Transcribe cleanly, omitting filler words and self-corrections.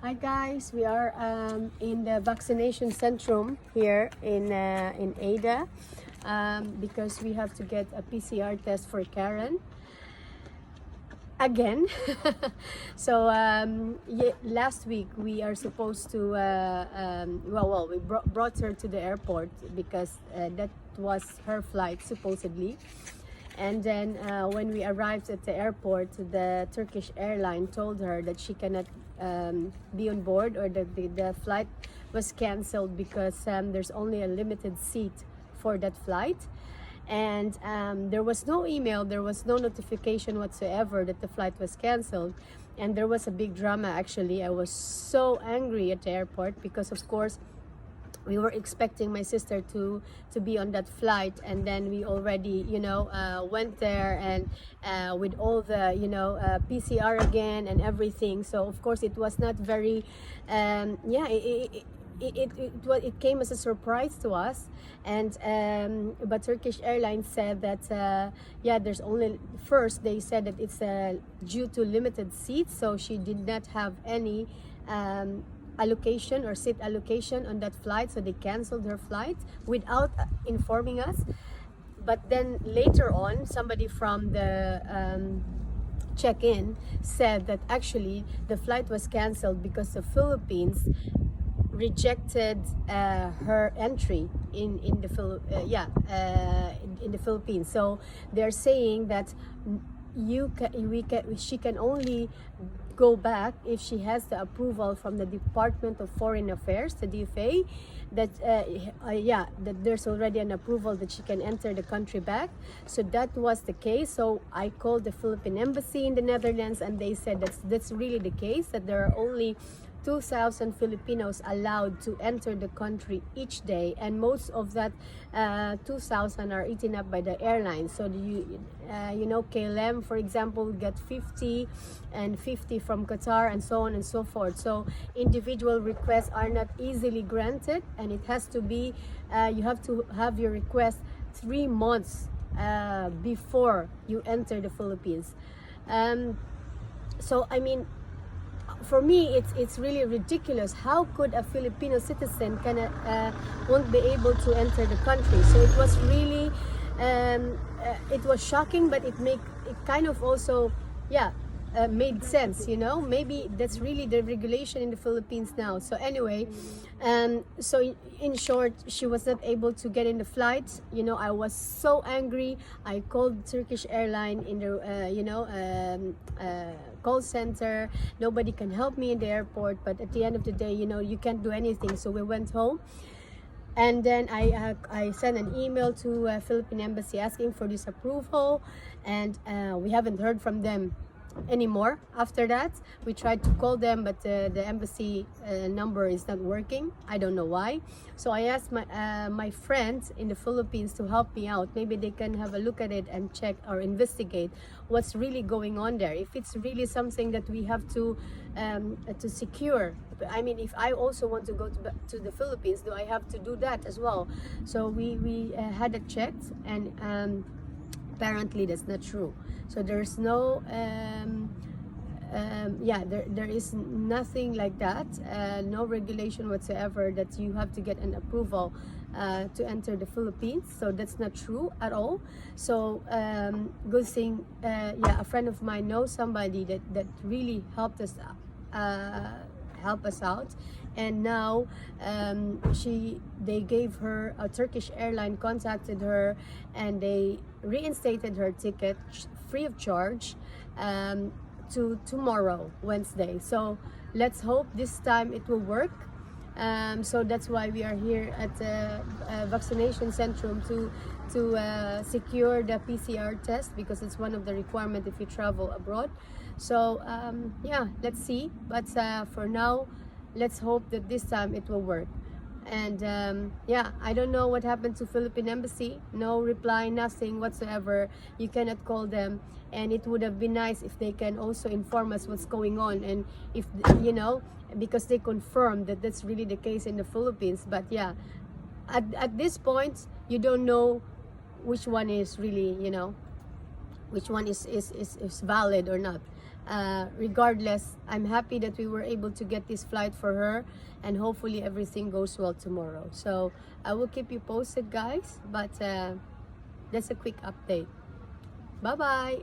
Hi guys, we are in the vaccination centrum here in Ada because we have to get a PCR test for Karen again. So last week we are supposed to we brought her to the airport because that was her flight supposedly. And then when we arrived at the airport, the Turkish airline told her that she cannot be on board, or that the flight was canceled because there's only a limited seat for that flight. And there was no email, there was no notification whatsoever that the flight was canceled. And there was a big drama actually. I was so angry at the airport because of course we were expecting my sister to be on that flight, and then we already went there and with all the PCR again and everything. So of course it was not very it came as a surprise to us. And but Turkish Airlines said that there's only, first they said that it's due to limited seats, so she did not have any allocation or seat allocation on that flight, so they canceled her flight without informing us. But then later on, somebody from the check-in said that actually the flight was canceled because the Philippines rejected her entry in the Philippines. So they're saying that she can only go back if she has the approval from the Department of Foreign Affairs, the DFA, that that there's already an approval that she can enter the country back. So that was the case. So I called the Philippine embassy in the Netherlands, and they said that's really the case, that there are only 2,000 Filipinos allowed to enter the country each day, and most of that 2,000 are eaten up by the airlines. So KLM, for example, get 50 and 50 from Qatar, and so on and so forth. So individual requests are not easily granted, and it has to be you have to have your request 3 months before you enter the Philippines. So I mean, for me, it's really ridiculous. How could a Filipino citizen won't be able to enter the country? So it was really it was shocking, but it kind of also made sense. Maybe that's really the regulation in the Philippines now. So anyway, so in short, she was not able to get in the flight. I was so angry. I called Turkish airline in the call center. Nobody can help me in the airport, but at the end of the day, you can't do anything. So we went home. And then I sent an email to Philippine embassy asking for this approval, and we haven't heard from them anymore. After that, we tried to call them, but the embassy number is not working. I don't know why. So I asked my friends in the Philippines to help me out. Maybe they can have a look at it and check or investigate what's really going on there, if it's really something that we have to secure. I mean, if I also want to go to the Philippines, do I have to do that as well? So we had it checked, and apparently that's not true. So there's no there is nothing like that, no regulation whatsoever that you have to get an approval to enter the Philippines. So that's not true at all. So good thing a friend of mine knows somebody that really helped us out, and now they gave her a Turkish airline contacted her, and they reinstated her ticket free of charge to tomorrow, Wednesday. So let's hope this time it will work. So that's why we are here at the vaccination centrum to secure the PCR test, because it's one of the requirements if you travel abroad. So let's see, but for now, let's hope that this time it will work. And I don't know what happened to Philippine embassy. No reply, nothing whatsoever. You cannot call them, and it would have been nice if they can also inform us what's going on, and if because they confirmed that that's really the case in the Philippines. But at this point, you don't know which one is really which one is valid or not. regardless, I'm happy that we were able to get this flight for her, and hopefully everything goes well tomorrow. So I will keep you posted, guys, but that's a quick update. Bye bye.